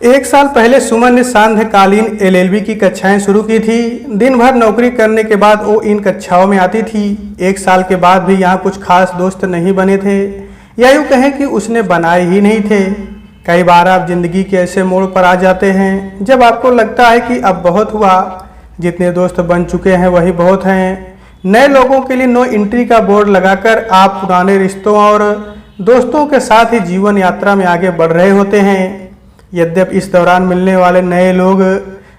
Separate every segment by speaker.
Speaker 1: एक साल पहले सुमन ने सांध्यकालीन एलएलबी की कक्षाएं शुरू की थी। दिन भर नौकरी करने के बाद वो इन कक्षाओं में आती थी। एक साल के बाद भी यहाँ कुछ खास दोस्त नहीं बने थे, या यूँ कहें कि उसने बनाए ही नहीं थे। कई बार आप जिंदगी के ऐसे मोड़ पर आ जाते हैं जब आपको लगता है कि अब बहुत हुआ, जितने दोस्त बन चुके हैं वही बहुत हैं। नए लोगों के लिए नो एंट्री का बोर्ड लगाकर आप पुराने रिश्तों और दोस्तों के साथ ही जीवन यात्रा में आगे बढ़ रहे होते हैं। यद्यपि इस दौरान मिलने वाले नए लोग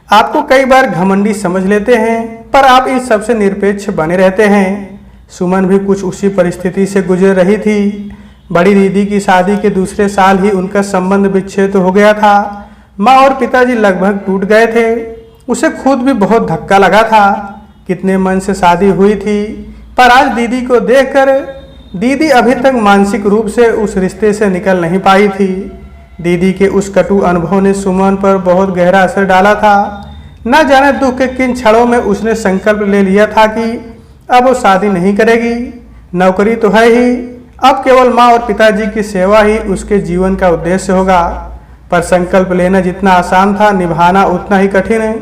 Speaker 1: आपको कई बार घमंडी समझ लेते हैं, पर आप इस सबसे निरपेक्ष बने रहते हैं। सुमन भी कुछ उसी परिस्थिति से गुजर रही थी। बड़ी दीदी की शादी के दूसरे साल ही उनका संबंध विच्छेद हो गया था। माँ और पिताजी लगभग टूट गए थे। उसे खुद भी बहुत धक्का लगा था। कितने मन से शादी हुई थी, पर आज दीदी को देखकर दीदी अभी तक मानसिक रूप से उस रिश्ते से निकल नहीं पाई थी। दीदी के उस कटु अनुभव ने सुमन पर बहुत गहरा असर डाला था। न जाने दुख के किन क्षणों में उसने संकल्प ले लिया था कि अब वो शादी नहीं करेगी। नौकरी तो है ही, अब केवल माँ और पिताजी की सेवा ही उसके जीवन का उद्देश्य होगा। पर संकल्प लेना जितना आसान था, निभाना उतना ही कठिन है।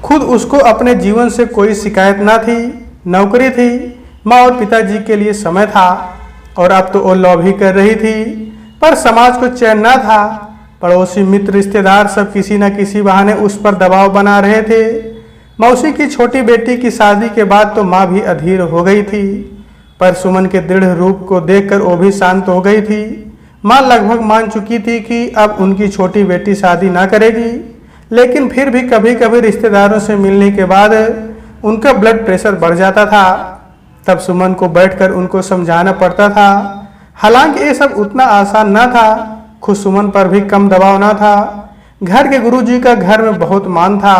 Speaker 1: खुद उसको अपने जीवन से कोई शिकायत ना थी। नौकरी थी, माँ और पिताजी के लिए समय था, और अब तो वो लव भी कर रही थी। पर समाज को चैन न था। पड़ोसी, मित्र, रिश्तेदार सब किसी न किसी बहाने उस पर दबाव बना रहे थे। मौसी की छोटी बेटी की शादी के बाद तो माँ भी अधीर हो गई थी, पर सुमन के दृढ़ रूप को देखकर वो भी शांत हो गई थी। माँ लगभग मान चुकी थी कि अब उनकी छोटी बेटी शादी ना करेगी, लेकिन फिर भी कभी कभी रिश्तेदारों से मिलने के बाद उनका ब्लड प्रेशर बढ़ जाता था। तब सुमन को बैठकर उनको समझाना पड़ता था। हालांकि ये सब उतना आसान ना था। खुद सुमन पर भी कम दबाव ना था। घर के गुरुजी का घर में बहुत मान था।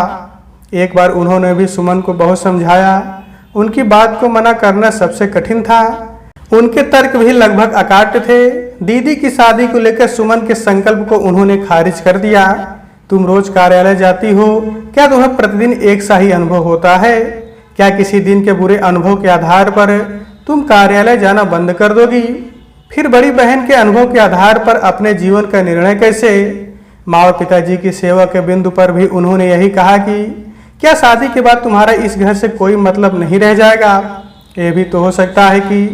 Speaker 1: एक बार उन्होंने भी सुमन को बहुत समझाया। उनकी बात को मना करना सबसे कठिन था। उनके तर्क भी लगभग अकाट्य थे। दीदी की शादी को लेकर सुमन के संकल्प को उन्होंने खारिज कर दिया। तुम रोज कार्यालय जाती हो, क्या तुम्हें प्रतिदिन एक सा ही अनुभव होता है? क्या किसी दिन के बुरे अनुभव के आधार पर तुम कार्यालय जाना बंद कर दोगी? फिर बड़ी बहन के अनुभव के आधार पर अपने जीवन का निर्णय कैसे? माँ और पिताजी की सेवा के बिंदु पर भी उन्होंने यही कहा कि क्या शादी के बाद तुम्हारा इस घर से कोई मतलब नहीं रह जाएगा? ये भी तो हो सकता है कि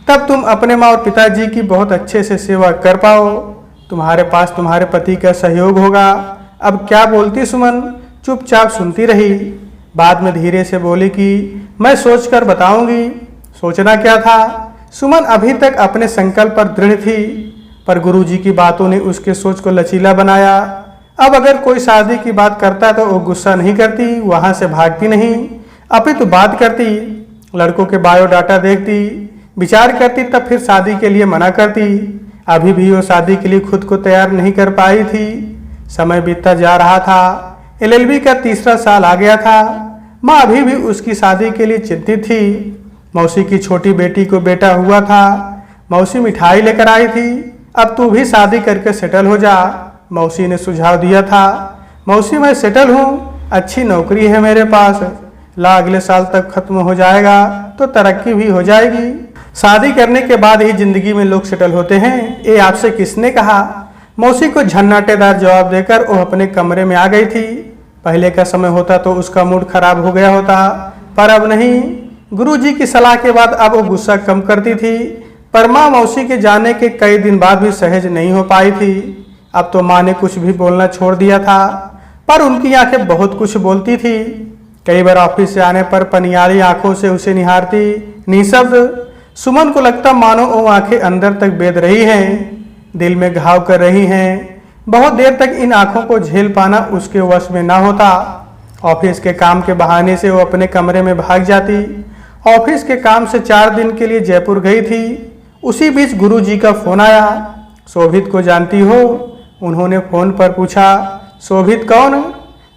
Speaker 1: तब तुम अपने माँ और पिताजी की बहुत अच्छे से सेवा कर पाओ। तुम्हारे पास तुम्हारे पति का सहयोग होगा। अब क्या बोलती सुमन चुपचाप सुनती रही। बाद में धीरे से बोली कि मैं सोचकर बताऊंगी। सोचना क्या था? सुमन अभी तक अपने संकल्प पर दृढ़ थी, पर गुरुजी की बातों ने उसके सोच को लचीला बनाया। अब अगर कोई शादी की बात करता तो वो गुस्सा नहीं करती, वहां से भागती नहीं, अपितु बात करती, लड़कों के बायोडाटा देखती, विचार करती, तब फिर शादी के लिए मना करती। अभी भी वो शादी के लिए खुद को तैयार नहीं कर पाई थी। समय बीतता जा रहा था। एलएलबी का तीसरा साल आ गया था। माँ अभी भी उसकी शादी के लिए चिंतित थी। मौसी की छोटी बेटी को बेटा हुआ था। मौसी मिठाई लेकर आई थी। अब तू भी शादी करके सेटल हो जा, मौसी ने सुझाव दिया था। मौसी मैं सेटल हूँ, अच्छी नौकरी है मेरे पास, ला अगले साल तक खत्म हो जाएगा तो तरक्की भी हो जाएगी। शादी करने के बाद ही जिंदगी में लोग सेटल होते हैं, ये आपसे किसने कहा? मौसी को झन्नाटेदार जवाब देकर वो अपने कमरे में आ गई थी। पहले का समय होता तो उसका मूड खराब हो गया होता, पर अब नहीं। गुरुजी की सलाह के बाद अब वो गुस्सा कम करती थी, पर माँ मौसी के जाने के कई दिन बाद भी सहज नहीं हो पाई थी। अब तो माँ ने कुछ भी बोलना छोड़ दिया था, पर उनकी आंखें बहुत कुछ बोलती थी। कई बार ऑफिस से आने पर पनियाली आंखों से उसे निहारती, निशब्द। सुमन को लगता मानो वो आंखें अंदर तक बेद रही हैं, दिल में घाव कर रही हैं। बहुत देर तक इन आंखों को झेल पाना उसके वश में ना होता। ऑफिस के काम के बहाने से वो अपने कमरे में भाग जाती। ऑफिस के काम से 4 दिन के लिए जयपुर गई थी। उसी बीच गुरुजी का फोन आया। शोभित को जानती हो? उन्होंने फोन पर पूछा। शोभित कौन?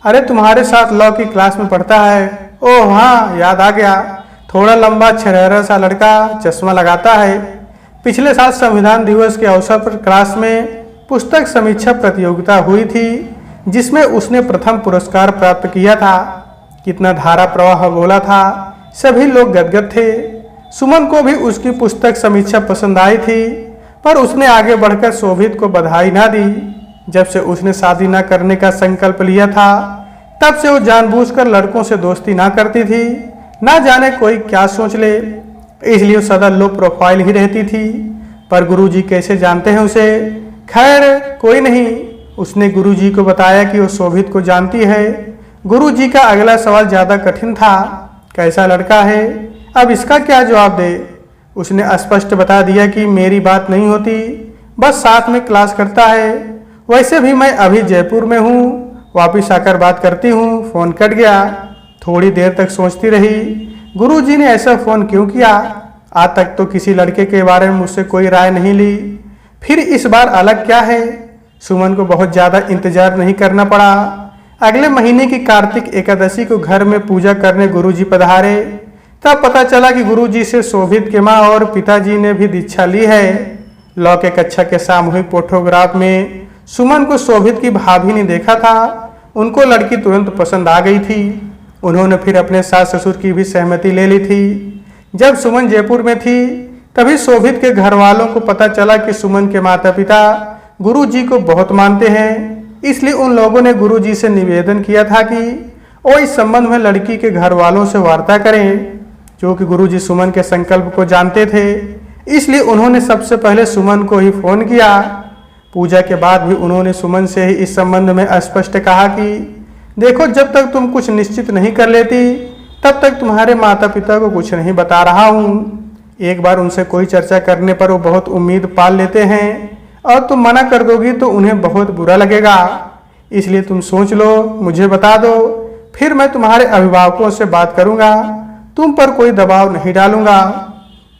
Speaker 1: अरे तुम्हारे साथ लॉ की क्लास में पढ़ता है। ओह हाँ, याद आ गया। थोड़ा लंबा छरहरा सा लड़का, चश्मा लगाता है। पिछले साल संविधान दिवस के अवसर पर क्लास में पुस्तक समीक्षा प्रतियोगिता हुई थी, जिसमें उसने प्रथम पुरस्कार प्राप्त किया था। कितना धारा प्रवाह बोला था, सभी लोग गदगद थे। सुमन को भी उसकी पुस्तक समीक्षा पसंद आई थी, पर उसने आगे बढ़कर शोभित को बधाई ना दी। जब से उसने शादी ना करने का संकल्प लिया था तब से वो जानबूझकर लड़कों से दोस्ती ना करती थी। ना जाने कोई क्या सोच ले, इसलिए वो सदा लो प्रोफाइल ही रहती थी। पर गुरुजी कैसे जानते हैं उसे? खैर कोई नहीं। उसने गुरुजी को बताया कि वो शोभित को जानती है। गुरुजी का अगला सवाल ज्यादा कठिन था, कैसा लड़का है? अब इसका क्या जवाब दे? उसने स्पष्ट बता दिया कि मेरी बात नहीं होती, बस साथ में क्लास करता है। वैसे भी मैं अभी जयपुर में हूँ, वापिस आकर बात करती हूँ। फोन कट गया। थोड़ी देर तक सोचती रही, गुरुजी ने ऐसा फोन क्यों किया? आज तक तो किसी लड़के के बारे में मुझसे कोई राय नहीं ली, फिर इस बार अलग क्या है? सुमन को बहुत ज्यादा इंतजार नहीं करना पड़ा। अगले महीने की कार्तिक एकादशी को घर में पूजा करने गुरुजी पधारे। तब पता चला कि गुरुजी से शोभित के माँ और पिताजी ने भी दीक्षा ली है। लॉ के कक्षा के सामूहिक फोटोग्राफ में सुमन को शोभित की भाभी ने देखा था। उनको लड़की तुरंत पसंद आ गई थी। उन्होंने फिर अपने सास ससुर की भी सहमति ले ली थी। जब सुमन जयपुर में थी तभी शोभित के घर वालों को पता चला कि सुमन के माता पिता गुरुजी को बहुत मानते हैं। इसलिए उन लोगों ने गुरुजी से निवेदन किया था कि वो इस संबंध में लड़की के घर वालों से वार्ता करें। क्योंकि गुरुजी सुमन के संकल्प को जानते थे, इसलिए उन्होंने सबसे पहले सुमन को ही फोन किया। पूजा के बाद भी उन्होंने सुमन से ही इस संबंध में स्पष्ट कहा कि देखो, जब तक तुम कुछ निश्चित नहीं कर लेती तब तक तुम्हारे माता पिता को कुछ नहीं बता रहा हूँ। एक बार उनसे कोई चर्चा करने पर वो बहुत उम्मीद पाल लेते हैं और तुम मना कर दोगी तो उन्हें बहुत बुरा लगेगा। इसलिए तुम सोच लो, मुझे बता दो, फिर मैं तुम्हारे अभिभावकों से बात करूंगा। तुम पर कोई दबाव नहीं डालूंगा।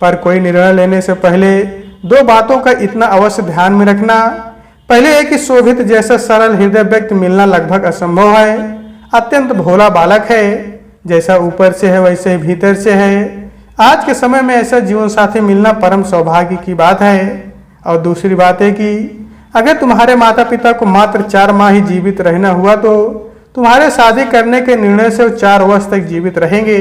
Speaker 1: पर कोई निर्णय लेने से पहले दो बातों का इतना अवश्य ध्यान में रखना। पहले है कि शोभित जैसा सरल हृदय व्यक्ति मिलना लगभग असंभव है। अत्यंत भोला बालक है, जैसा ऊपर से है वैसे ही भीतर से है। आज के समय में ऐसा जीवन साथी मिलना परम सौभाग्य की बात है। और दूसरी बात है कि अगर तुम्हारे माता पिता को मात्र 4 माह ही जीवित रहना हुआ तो तुम्हारे शादी करने के निर्णय से वो 4 वर्ष तक जीवित रहेंगे।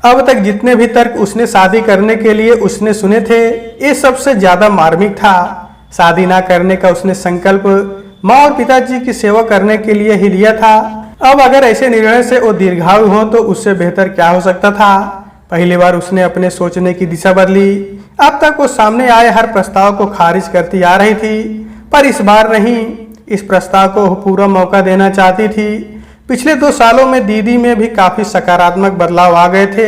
Speaker 1: अब तक जितने भी तर्क उसने शादी करने के लिए उसने सुने थे, ये सबसे ज्यादा मार्मिक था। शादी ना करने का उसने संकल्प माँ और पिताजी की सेवा करने के लिए ही लिया था। अब अगर ऐसे निर्णय से वो दीर्घायु हो तो उससे बेहतर क्या हो सकता था। पहली बार उसने अपने सोचने की दिशा बदली। अब तक वो सामने आए हर प्रस्ताव को खारिज करती आ रही थी, पर इस बार नहीं। इस प्रस्ताव को पूरा मौका देना चाहती थी। पिछले 2 सालों में दीदी में भी काफी सकारात्मक बदलाव आ गए थे।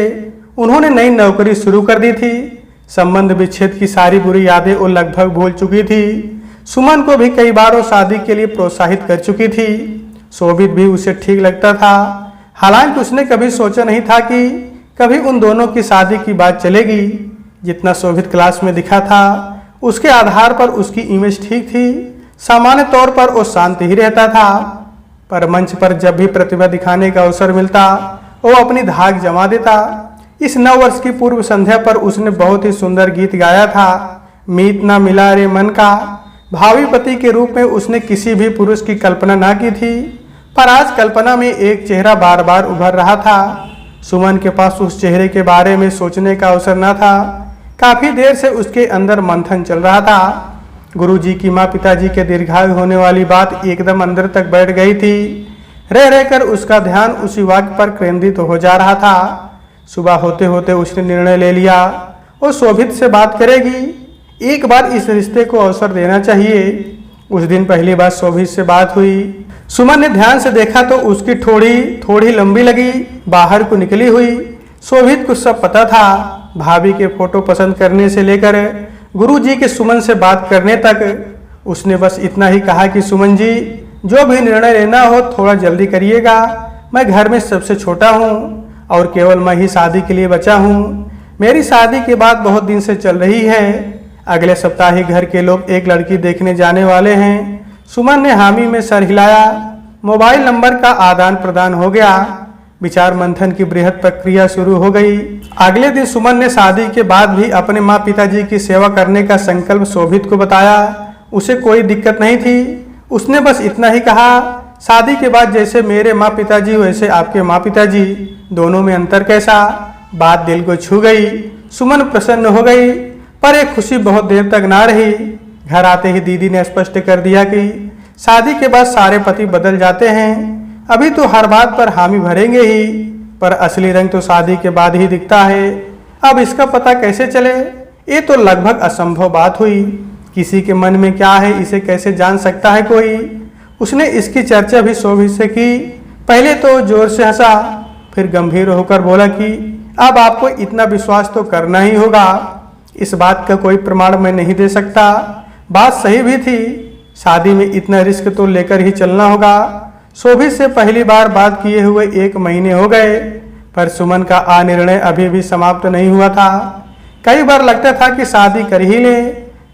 Speaker 1: उन्होंने नई नौकरी शुरू कर दी थी। संबंध विच्छेद की सारी बुरी यादें वो लगभग भूल चुकी थी। सुमन को भी कई बार वो शादी के लिए प्रोत्साहित कर चुकी थी। शोभित भी उसे ठीक लगता था। हालांकि उसने कभी सोचा नहीं था कि कभी उन दोनों की शादी की बात चलेगी। जितना शोभित क्लास में दिखा था उसके आधार पर उसकी इमेज ठीक थी। सामान्य तौर पर वो शांत ही रहता था, पर मंच पर जब भी प्रतिभा दिखाने का अवसर मिलता वो अपनी धाक जमा देता। इस 9 वर्ष की पूर्व संध्या पर उसने बहुत ही सुंदर गीत गाया था, मीत ना मिला रे मन का। भावी पति के रूप में उसने किसी भी पुरुष की कल्पना ना की थी, पर आज कल्पना में एक चेहरा बार बार उभर रहा था। सुमन के पास उस चेहरे के बारे में सोचने का अवसर न था। काफी देर से उसके अंदर मंथन चल रहा था। गुरुजी की माँ पिताजी के दीर्घायु होने वाली बात एकदम अंदर तक बैठ गई थी। रह रहकर उसका ध्यान उसी वाक्य पर केंद्रित हो जा रहा था। सुबह होते होते उसने निर्णय ले लिया, वो शोभित से बात करेगी। एक बार इस रिश्ते को अवसर देना चाहिए। उस दिन पहली बार शोभित से बात हुई। सुमन ने ध्यान से देखा तो उसकी ठोड़ी थोड़ी लंबी लगी, बाहर को निकली हुई। शोभित को सब पता था। भाभी के फोटो पसंद करने से लेकर गुरुजी के सुमन से बात करने तक उसने बस इतना ही कहा कि सुमन जी, जो भी निर्णय लेना हो थोड़ा जल्दी करिएगा। मैं घर में सबसे छोटा हूँ और केवल मैं ही शादी के लिए बचा हूँ। मेरी शादी की बात बहुत दिन से चल रही है। अगले सप्ताह ही घर के लोग एक लड़की देखने जाने वाले हैं। सुमन ने हामी में सर हिलाया। मोबाइल नंबर का आदान प्रदान हो गया। विचार मंथन की बृहद प्रक्रिया शुरू हो गई। अगले दिन सुमन ने शादी के बाद भी अपने माँ पिताजी की सेवा करने का संकल्प शोभित को बताया। उसे कोई दिक्कत नहीं थी। उसने बस इतना ही कहा, शादी के बाद जैसे मेरे माँ पिताजी वैसे आपके माँ पिताजी, दोनों में अंतर कैसा? बात दिल को छू गई। सुमन प्रसन्न हो गई, पर एक खुशी बहुत देर तक ना रही। घर आते ही दीदी ने स्पष्ट कर दिया कि शादी के बाद सारे पति बदल जाते हैं, अभी तो हर बात पर हामी भरेंगे ही, पर असली रंग तो शादी के बाद ही दिखता है। अब इसका पता कैसे चले? ये तो लगभग असंभव बात हुई। किसी के मन में क्या है इसे कैसे जान सकता है कोई? उसने इसकी चर्चा भी शोभित से की। पहले तो जोर से हंसा, फिर गंभीर होकर बोला कि अब आपको इतना विश्वास तो करना ही होगा। इस बात का कोई प्रमाण मैं नहीं दे सकता। बात सही भी थी, शादी में इतना रिस्क तो लेकर ही चलना होगा। शोभित से पहली बार बात किए हुए 1 महीने हो गए, पर सुमन का अनिर्णय अभी भी समाप्त नहीं हुआ था। कई बार लगता था कि शादी कर ही ले,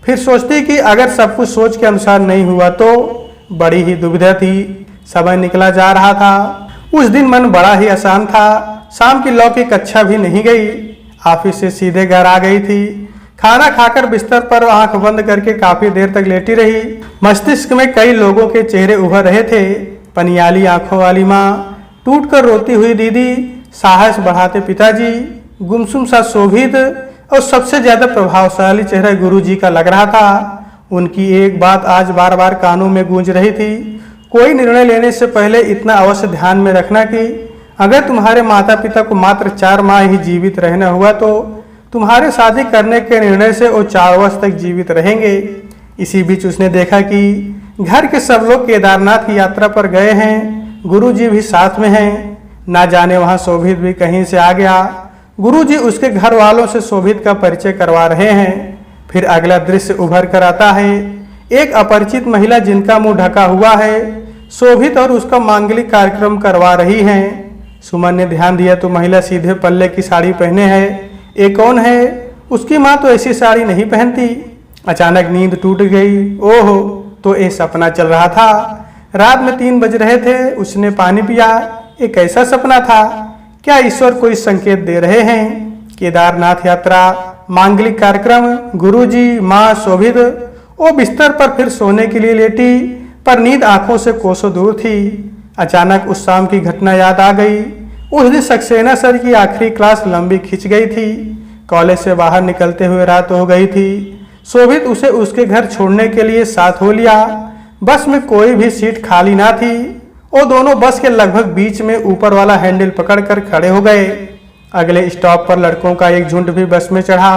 Speaker 1: फिर सोचती कि अगर सब कुछ सोच के अनुसार नहीं हुआ तो। बड़ी ही दुविधा थी। समय निकला जा रहा था। उस दिन मन बड़ा ही आसान था। शाम की लौ की कक्षा भी नहीं गई, ऑफिस से सीधे घर आ गई थी। खाना खाकर बिस्तर पर आंख बंद करके काफी देर तक लेटी रही। मस्तिष्क में कई लोगों के चेहरे उभर रहे थे। पनियाली आंखों वाली माँ, टूटकर रोती हुई दीदी, साहस बढ़ाते पिताजी, गुमसुम सा शोभित और सबसे ज्यादा प्रभावशाली चेहरा गुरुजी का लग रहा था। उनकी एक बात आज बार बार कानों में गूंज रही थी, कोई निर्णय लेने से पहले इतना अवश्य ध्यान में रखना कि अगर तुम्हारे माता पिता को मात्र 4 माह ही जीवित रहना हुआ तो तुम्हारे शादी करने के निर्णय से वो 4 वर्ष तक जीवित रहेंगे। इसी बीच उसने देखा कि घर के सब लोग केदारनाथ की यात्रा पर गए हैं, गुरुजी भी साथ में हैं। ना जाने वहां शोभित भी कहीं से आ गया। गुरुजी उसके घर वालों से शोभित का परिचय करवा रहे हैं। फिर अगला दृश्य उभर कर आता है, एक अपरिचित महिला जिनका मुंह ढका हुआ है, शोभित और उसका मांगलिक कार्यक्रम करवा रही हैं। सुमन ने ध्यान दिया तो महिला सीधे पल्ले की साड़ी पहने है। ये कौन है? उसकी माँ तो ऐसी साड़ी नहीं पहनती। अचानक नींद टूट गई। ओहो, तो ये सपना चल रहा था। रात में 3 बज रहे थे। उसने पानी पिया। ये कैसा सपना था? क्या ईश्वर कोई संकेत दे रहे हैं? केदारनाथ यात्रा, मांगलिक कार्यक्रम, गुरुजी, माँ, शोभित। वो बिस्तर पर फिर सोने के लिए लेटी, पर नींद आंखों से कोसों दूर थी। अचानक उस शाम की घटना याद आ गई। उस दिन सक्सेना सर की आखिरी क्लास लंबी खिंच गई थी। कॉलेज से बाहर निकलते हुए रात हो गई थी। शोभित उसे उसके घर छोड़ने के लिए साथ हो लिया। बस में कोई भी सीट खाली ना थी। वो दोनों बस के लगभग बीच में ऊपर वाला हैंडल पकड़कर खड़े हो गए। अगले स्टॉप पर लड़कों का एक झुंड भी बस में चढ़ा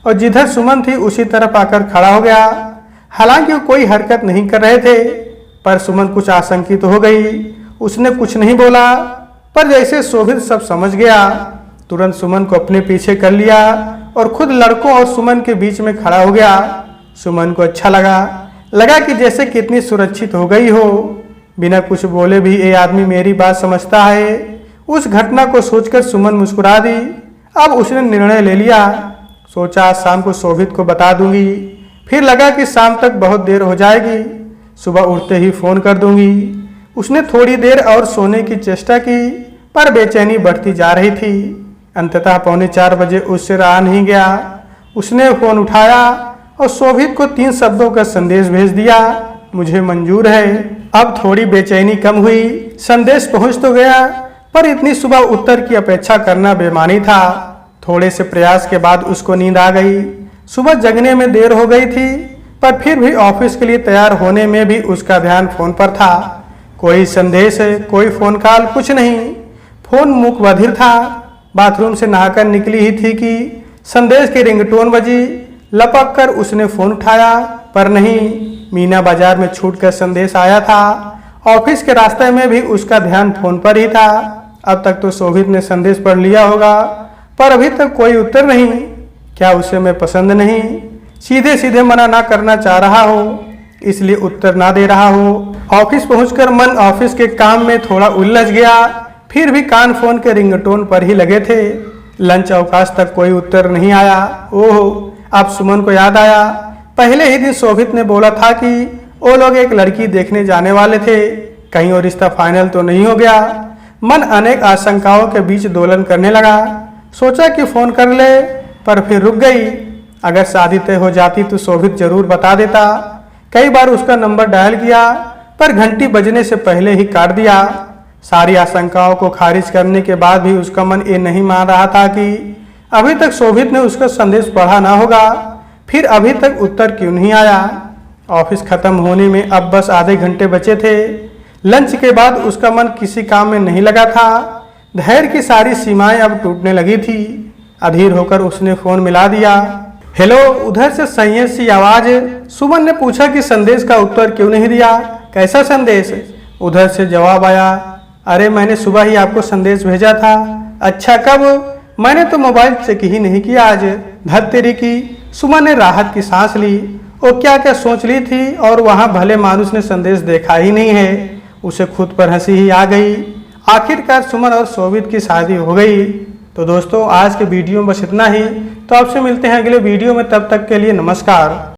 Speaker 1: और जिधर सुमन थी उसी तरफ आकर खड़ा हो गया। हालांकि वो कोई हरकत नहीं कर रहे थे, पर सुमन कुछ आशंकित हो गई। उसने कुछ नहीं बोला, पर जैसे शोभित सब समझ गया। तुरंत सुमन को अपने पीछे कर लिया और खुद लड़कों और सुमन के बीच में खड़ा हो गया। सुमन को अच्छा लगा कि जैसे कितनी सुरक्षित हो गई हो। बिना कुछ बोले भी ये आदमी मेरी बात समझता है। उस घटना को सोचकर सुमन मुस्कुरा दी। अब उसने निर्णय ले लिया। सोचा आज शाम को शोभित को बता दूंगी। फिर लगा कि शाम तक बहुत देर हो जाएगी, सुबह उठते ही फोन कर दूंगी। उसने थोड़ी देर और सोने की चेष्टा की, पर बेचैनी बढ़ती जा रही थी। अंततः 3:45 बजे उससे रहा नहीं गया। उसने फोन उठाया और शोभित को 3 शब्दों का संदेश भेज दिया, मुझे मंजूर है। अब थोड़ी बेचैनी कम हुई। संदेश पहुंच तो गया, पर इतनी सुबह उत्तर की अपेक्षा करना बेमानी था। थोड़े से प्रयास के बाद उसको नींद आ गई। सुबह जगने में देर हो गई थी, पर फिर भी ऑफिस के लिए तैयार होने में भी उसका ध्यान फोन पर था। कोई संदेश, कोई फोन कॉल, कुछ नहीं। फोन मूक बधिर था। बाथरूम से नहाकर निकली ही थी कि संदेश की रिंगटोन बजी। लपक कर उसने फोन उठाया, पर नहीं, मीना बाजार में छूटकर संदेश आया था। ऑफिस के रास्ते में भी उसका ध्यान फोन पर ही था। अब तक तो शोभित ने संदेश पढ़ लिया होगा, पर अभी तक कोई उत्तर नहीं। क्या उसे मैं पसंद नहीं? सीधे सीधे मना ना करना चाह रहा हो, इसलिए उत्तर ना दे रहा हो। ऑफिस पहुंचकर मन ऑफिस के काम में थोड़ा उलझ गया। फिर भी कान फोन के रिंगटोन पर ही लगे थे। लंच अवकाश तक कोई उत्तर नहीं आया। ओह, अब सुमन को याद आया। पहले ही दिन शोभित ने बोला था कि वो लोग एक लड़की देखने जाने वाले थे। कहीं और रिश्ता फाइनल तो नहीं हो गया? मन अनेक आशंकाओं के बीच दोलन करने लगा। सोचा कि फोन कर ले, पर फिर रुक गई। अगर शादी तय हो जाती तो शोभित जरूर बता देता। कई बार उसका नंबर डायल किया, पर घंटी बजने से पहले ही काट दिया। सारी आशंकाओं को खारिज करने के बाद भी उसका मन ये नहीं मान रहा था कि अभी तक शोभित ने उसका संदेश पढ़ा ना होगा। फिर अभी तक उत्तर क्यों नहीं आया? ऑफिस खत्म होने में अब बस आधे घंटे बचे थे। लंच के बाद उसका मन किसी काम में नहीं लगा था। धैर्य की सारी सीमाएं अब टूटने लगी थी। अधीर होकर उसने फोन मिला दिया। हेलो, उधर से संयत सी आवाज। सुमन ने पूछा कि संदेश का उत्तर क्यों नहीं दिया। कैसा संदेश? उधर से जवाब आया, अरे मैंने सुबह ही आपको संदेश भेजा था। अच्छा, कब? मैंने तो मोबाइल चेक ही नहीं किया आज। धत तेरी की। सुमन ने राहत की सांस ली। वो क्या क्या सोच ली थी, और वहां भले मानुस ने संदेश देखा ही नहीं है। उसे खुद पर हंसी ही आ गई। आखिरकार सुमन और शोभित की शादी हो गई। तो दोस्तों, आज के वीडियो में बस इतना ही। तो आपसे मिलते हैं अगले वीडियो में, तब तक के लिए नमस्कार।